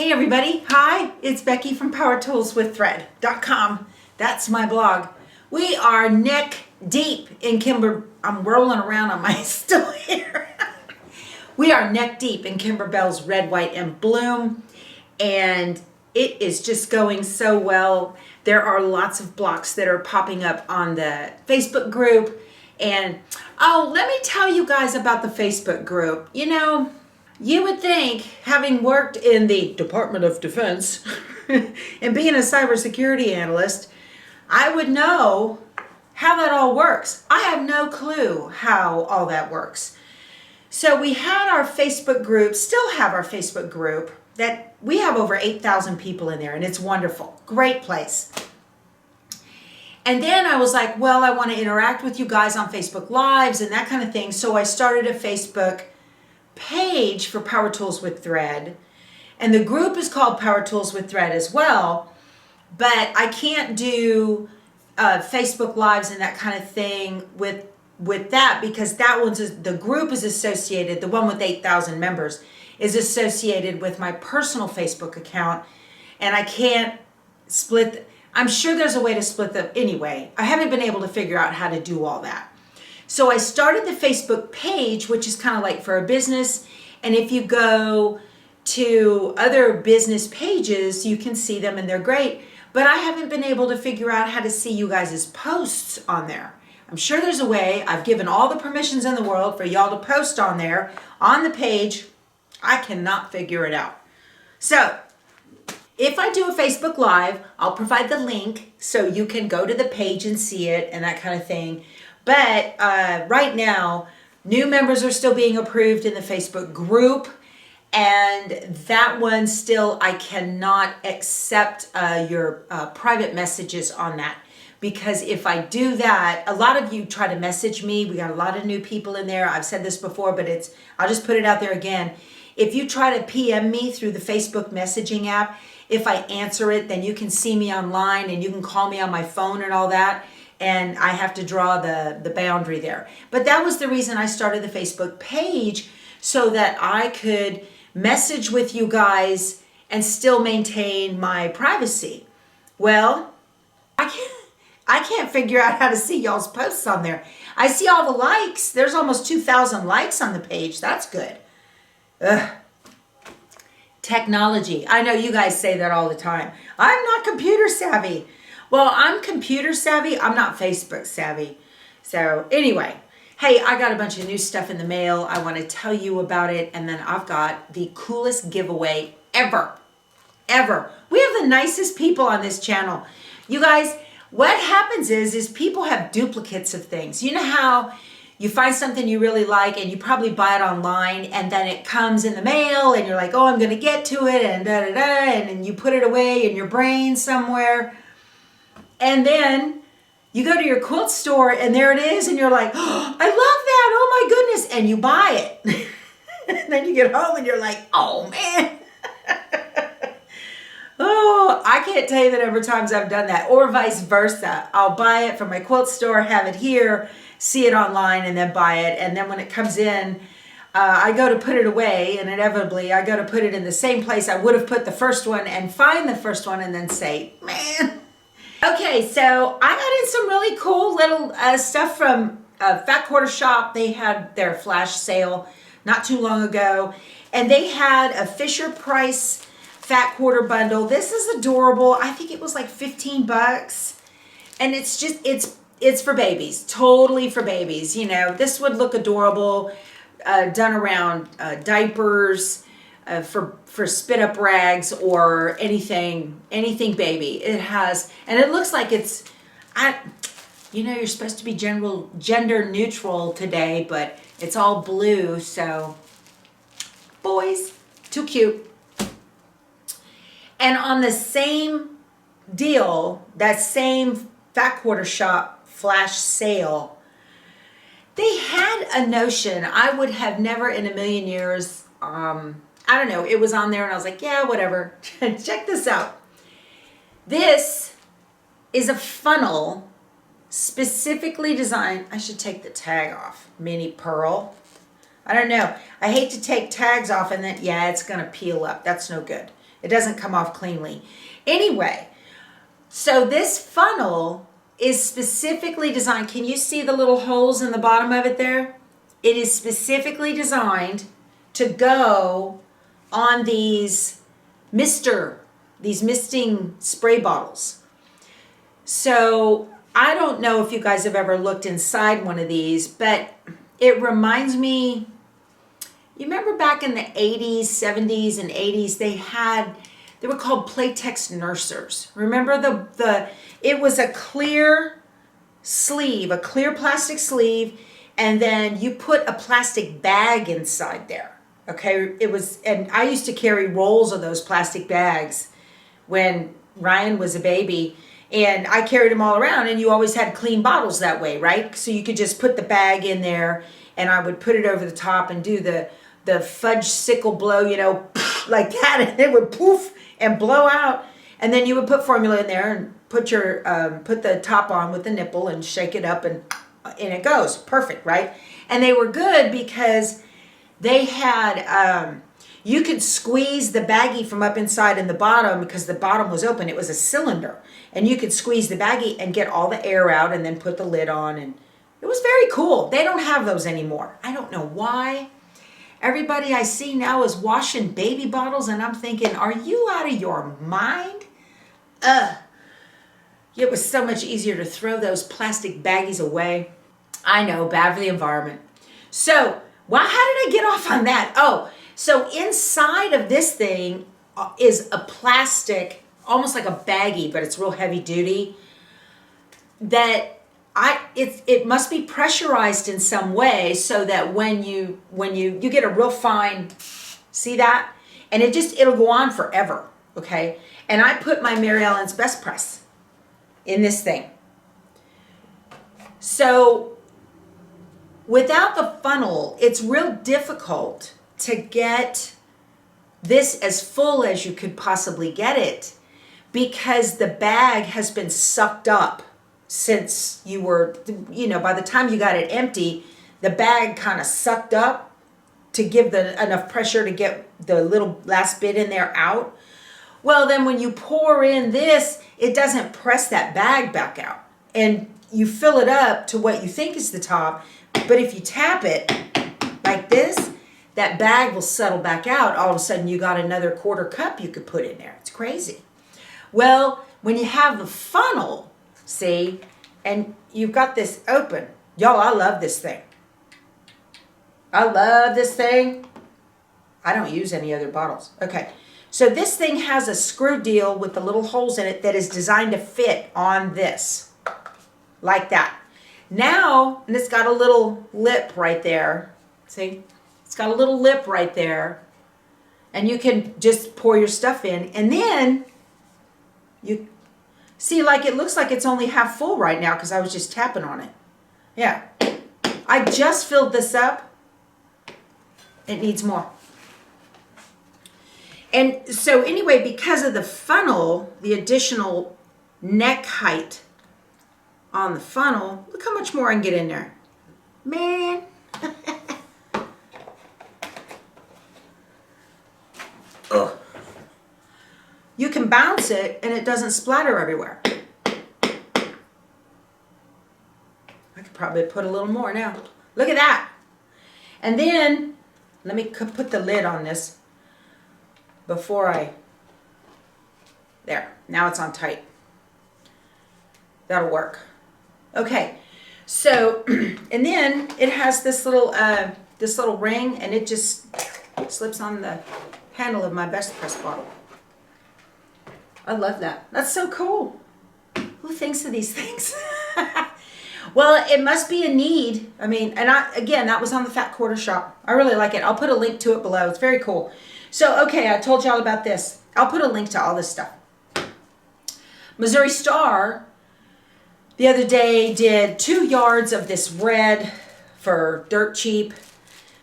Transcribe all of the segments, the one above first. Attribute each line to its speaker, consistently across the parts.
Speaker 1: Hey everybody, hi, it's Becky from powertoolswiththread.com. That's my blog. We are neck deep in I'm rolling around on my stool here. We are neck deep in Kimberbell's Red, White, and Bloom, and it is just going so well. There are lots of blocks that are popping up on the Facebook group, and oh, let me tell you guys about the Facebook group. You know, you would think, having worked in the Department of Defense and being a cybersecurity analyst, I would know how that all works. I have no clue how all that works. So we had our Facebook group, still have our Facebook group, that we have over 8,000 people in there, and it's wonderful. Great place. And then I was like, well, I want to interact with you guys on Facebook Lives and that kind of thing. So I started a Facebook page for Power Tools with Thread, and the group is called Power Tools with Thread as well, but I can't do Facebook Lives and that kind of thing with that, because that the group is associated, the one with 8,000 members is associated with my personal Facebook account, and I can't split. I'm sure there's a way to split them. Anyway, I haven't been able to figure out how to do all that. So I started the Facebook page, which is kind of like for a business. And if you go to other business pages, you can see them and they're great. But I haven't been able to figure out how to see you guys' posts on there. I'm sure there's a way. I've given all the permissions in the world for y'all to post on there, on the page. I cannot figure it out. So if I do a Facebook Live, I'll provide the link so you can go to the page and see it and that kind of thing. But right now, new members are still being approved in the Facebook group, and that one still, I cannot accept your private messages on that, because if I do that, a lot of you try to message me. We got a lot of new people in there. I've said this before, but I'll just put it out there again. If you try to PM me through the Facebook messaging app, if I answer it, then you can see me online and you can call me on my phone and all that. And I have to draw the boundary there. But that was the reason I started the Facebook page, so that I could message with you guys and still maintain my privacy. Well, I can't figure out how to see y'all's posts on there. I see all the likes. There's almost 2,000 likes on the page. That's good. Ugh. Technology. I know you guys say that all the time. I'm not computer savvy. Well, I'm computer savvy. I'm not Facebook savvy. So anyway, hey, I got a bunch of new stuff in the mail. I want to tell you about it. And then I've got the coolest giveaway ever. We have the nicest people on this channel. You guys, what happens is people have duplicates of things. You know how you find something you really like and you probably buy it online, and then it comes in the mail and you're like, oh, I'm going to get to it, and da-da-da, and then you put it away in your brain somewhere. And then you go to your quilt store and there it is, and you're like, oh, I love that, oh my goodness, and you buy it. And then you get home and you're like, oh man. Oh, I can't tell you the number of times I've done that, or vice versa. I'll buy it from my quilt store, have it here, see it online, and then buy it. And then when it comes in, I go to put it away, and inevitably I go to put it in the same place I would have put the first one, and find the first one and then say, man. Okay, so I got in some really cool little stuff from Fat Quarter Shop. They had their flash sale not too long ago, and they had a Fisher Price Fat Quarter bundle. This is adorable. I think it was like 15 bucks, and it's just, it's for babies, totally for babies. You know, this would look adorable, done around diapers, for spit up rags, or anything baby. It has, and it looks like it's, you know, you're supposed to be gender neutral today, but it's all blue, so boys, too cute. And on the same deal, that same Fat Quarter Shop flash sale, they had a notion I would have never in a million years, I don't know, it was on there and I was like, yeah, whatever. Check this out. This is a funnel specifically designed, I should take the tag off, mini pearl. I don't know. I hate to take tags off and then, yeah, it's going to peel up. That's no good. It doesn't come off cleanly. Anyway, so this funnel is specifically designed. Can you see the little holes in the bottom of it there? It is specifically designed to go on these misting spray bottles. So I don't know if you guys have ever looked inside one of these, but it reminds me, you remember back in the 80s, 70s, and 80s, they were called Playtex nursers. Remember it was a clear sleeve, a clear plastic sleeve, and then you put a plastic bag inside there. Okay, and I used to carry rolls of those plastic bags when Ryan was a baby, and I carried them all around, and you always had clean bottles that way, right? So you could just put the bag in there, and I would put it over the top and do the fudge sickle blow, like that, and it would poof and blow out, and then you would put formula in there and put the top on with the nipple and shake it up, and it goes perfect, right? And they were good because they had you could squeeze the baggie from up inside in the bottom, because the bottom was open. It was a cylinder, and you could squeeze the baggie and get all the air out and then put the lid on, and it was very cool. They don't have those anymore. I don't know why. Everybody I see now is washing baby bottles, and I'm thinking, are you out of your mind? It was so much easier to throw those plastic baggies away. I know, bad for the environment. So, how did I get off on that? Oh, so inside of this thing is a plastic, almost like a baggie, but it's real heavy duty, that it must be pressurized in some way, so that when you get a real fine, see that? And it'll go on forever, okay? And I put my Mary Ellen's Best Press in this thing. So without the funnel, it's real difficult to get this as full as you could possibly get it, because the bag has been sucked up since you were, by the time you got it empty, the bag kind of sucked up to give enough pressure to get the little last bit in there out. Well, then when you pour in this, it doesn't press that bag back out. And you fill it up to what you think is the top, but if you tap it like this, that bag will settle back out. All of a sudden, you got another quarter cup you could put in there. It's crazy. Well, when you have the funnel, see, and you've got this open. Y'all, I love this thing. I love this thing. I don't use any other bottles. Okay, so this thing has a screw deal with the little holes in it that is designed to fit on this, like that. Now, and it's got a little lip right there. See, it's got a little lip right there, and you can just pour your stuff in, and then you see, like, it looks like it's only half full right now because I was just tapping on it. Yeah. I just filled this up. It needs more. And so anyway, because of the funnel, the additional neck height on the funnel, look how much more I can get in there. Man. Ugh. You can bounce it and it doesn't splatter everywhere. I could probably put a little more now. Look at that. And then, let me put the lid on this before there. Now it's on tight. That'll work. Okay. So, and then it has this little ring, and it just slips on the handle of my Best Press bottle. I love that. That's so cool. Who thinks of these things? Well, it must be a need. I mean, and again, that was on the Fat Quarter Shop. I really like it. I'll put a link to it below. It's very cool. So, okay, I told y'all about this. I'll put a link to all this stuff. Missouri Star the other day did 2 yards of this red for dirt cheap.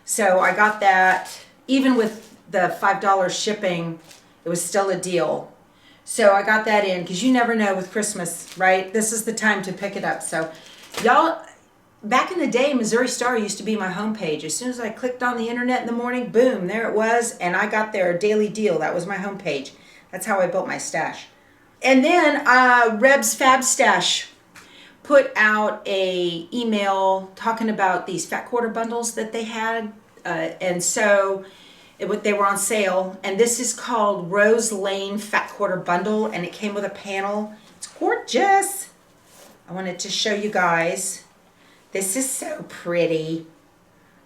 Speaker 1: So I got that. Even with the $5 shipping, it was still a deal. So I got that in, because you never know with Christmas, right? This is the time to pick it up. So y'all, back in the day, Missouri Star used to be my homepage. As soon as I clicked on the internet in the morning, boom, there it was. And I got their daily deal. That was my homepage. That's how I built my stash. And then Reb's Fab Stash put out a email talking about these fat quarter bundles that they had. And so they were on sale. And this is called Rose Lane Fat Quarter Bundle. And it came with a panel. It's gorgeous. I wanted to show you guys. This is so pretty.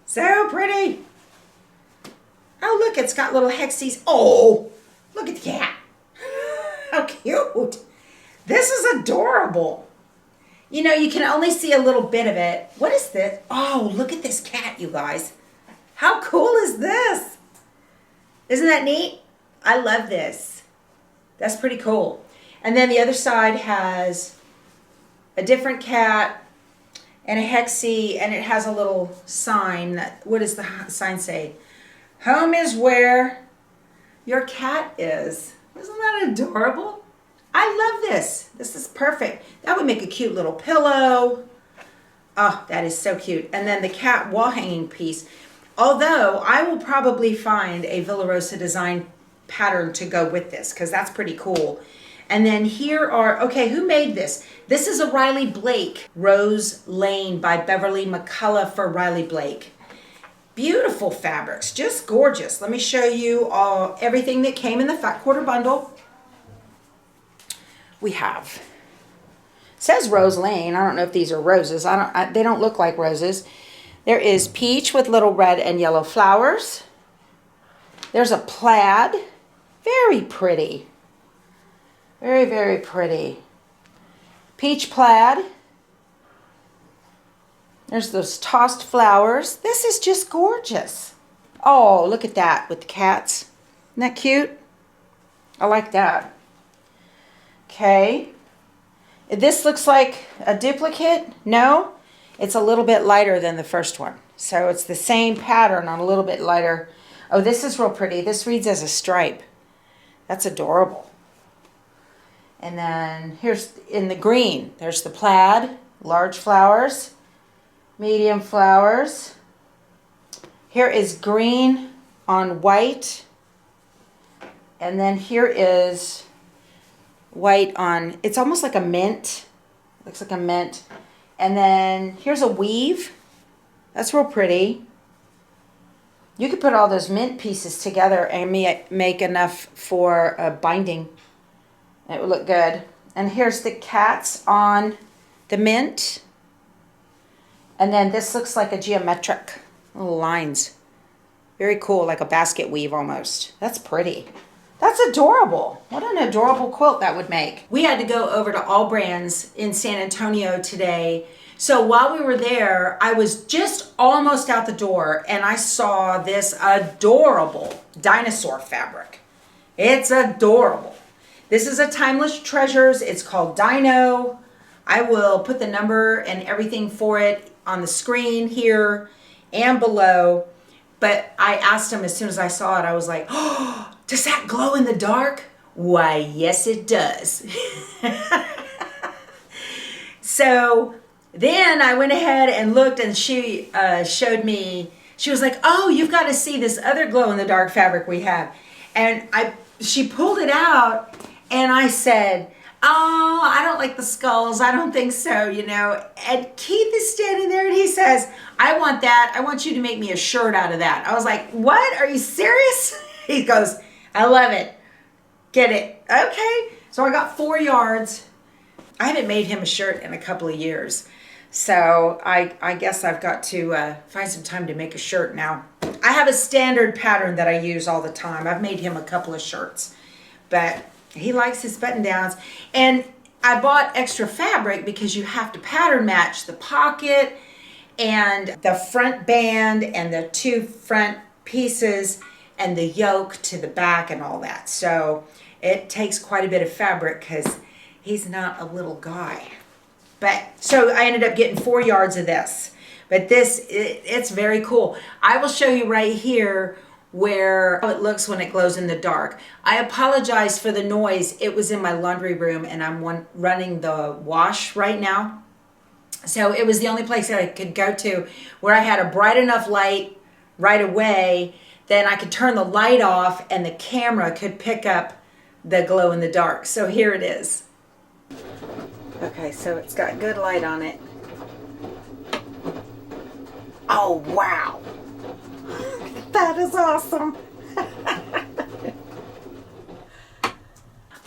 Speaker 1: So pretty. Oh, look, it's got little hexies. Oh, look at the cat. How cute. This is adorable. You know, you can only see a little bit of it. What is this? Oh, look at this cat, you guys. How cool is this? Isn't that neat? I love this. That's pretty cool. And then the other side has a different cat and a hexie, and it has a little sign. What does the sign say? Home is where your cat is. Isn't that adorable? I love this. This is perfect. That would make a cute little pillow. Oh, that is so cute. And then the cat wall hanging piece. Although I will probably find a Villa Rosa design pattern to go with this because that's pretty cool. And then here are, okay, who made this? This is a Riley Blake, Rose Lane by Beverly McCullough for Riley Blake. Beautiful fabrics, just gorgeous. Let me show you everything that came in the fat quarter bundle. We have, it says Rose Lane. I don't know if these are roses. They don't look like roses. There is peach with little red and yellow flowers. There's a plaid, very pretty. Very, very pretty. Peach plaid. There's those tossed flowers. This is just gorgeous. Oh, look at that with the cats. Isn't that cute? I like that. Okay. This looks like a duplicate. No, it's a little bit lighter than the first one. So it's the same pattern on a little bit lighter. Oh, this is real pretty. This reads as a stripe. That's adorable. And then here's in the green. There's the plaid, large flowers, medium flowers. Here is green on white. And then here is white on, it's almost like a mint. Looks like a mint. And then here's a weave. That's real pretty. You could put all those mint pieces together and make enough for a binding. It would look good. And here's the cats on the mint. And then this looks like a geometric little lines. Very cool, like a basket weave almost. That's pretty. That's adorable. What an adorable quilt that would make. We had to go over to All Brands in San Antonio today. So while we were there, I was just almost out the door and I saw this adorable dinosaur fabric. It's adorable. This is a Timeless Treasures. It's called Dino. I will put the number and everything for it on the screen here and below. But I asked him as soon as I saw it, I was like, oh, does that glow in the dark? Why, yes, it does. So then I went ahead and looked and she showed me, she was like, oh, you've got to see this other glow in the dark fabric we have. And she pulled it out and I said, oh, I don't like the skulls. I don't think so, you know. And Keith is standing there and he says, I want that. I want you to make me a shirt out of that. I was like, what? Are you serious? He goes, I love it. Get it. Okay. So I got 4 yards. I haven't made him a shirt in a couple of years. So I guess I've got to find some time to make a shirt now. I have a standard pattern that I use all the time. I've made him a couple of shirts. But he likes his button downs. And I bought extra fabric because you have to pattern match the pocket and the front band and the 2 front pieces and the yoke to the back and all that. So it takes quite a bit of fabric because he's not a little guy. But so I ended up getting 4 yards of this. But this, it's very cool. I will show you right here how it looks when it glows in the dark. I apologize for the noise. It was in my laundry room and I'm running the wash right now. So it was the only place that I could go to where I had a bright enough light right away. Then I could turn the light off and the camera could pick up the glow in the dark. So here it is. Okay, so it's got good light on it. Oh, wow. That is awesome.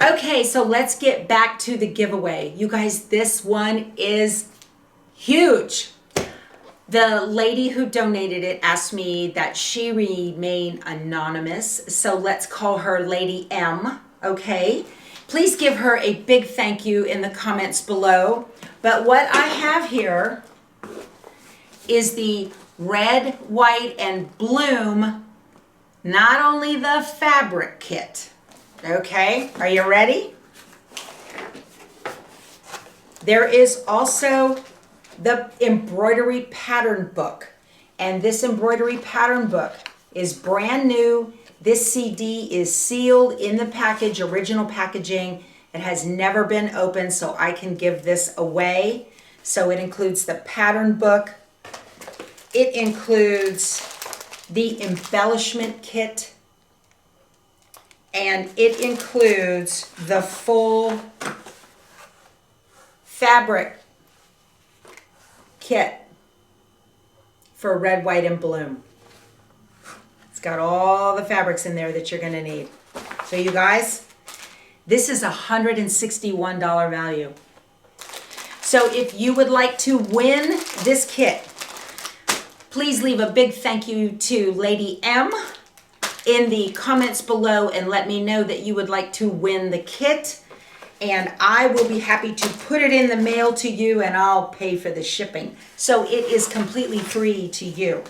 Speaker 1: Okay, so let's get back to the giveaway. You guys, this one is huge. The lady who donated it asked me that she remain anonymous, so let's call her Lady M, okay? Please give her a big thank you in the comments below. But what I have here is the red, white, and bloom, not only the fabric kit, okay? Are you ready? There is also the embroidery pattern book, and this embroidery pattern book is brand new. This CD is sealed in the package, original packaging. It has never been opened, so I can give this away. So it includes the pattern book. It includes the embellishment kit, and it includes the full fabric kit for red, white, and bloom. It's got all the fabrics in there that you're going to need. So you guys, this is $161 value. So if you would like to win this kit, please leave a big thank you to Lady M in the comments below and let me know that you would like to win the kit. And I will be happy to put it in the mail to you, and I'll pay for the shipping. So it is completely free to you.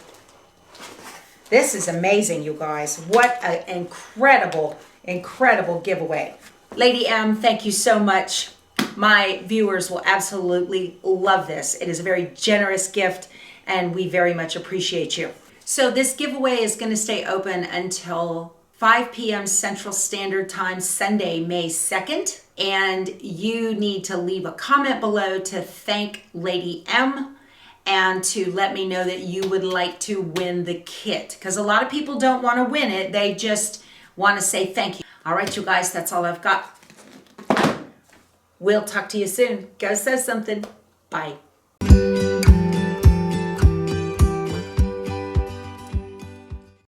Speaker 1: This is amazing, you guys. What an incredible, incredible giveaway. Lady M, thank you so much. My viewers will absolutely love this. It is a very generous gift, and we very much appreciate you. So this giveaway is going to stay open until 5 p.m. Central Standard Time, Sunday, May 2nd. And you need to leave a comment below to thank Lady M and to let me know that you would like to win the kit. Because a lot of people don't want to win it. They just want to say thank you. All right, you guys, that's all I've got. We'll talk to you soon. Go sew something. Bye.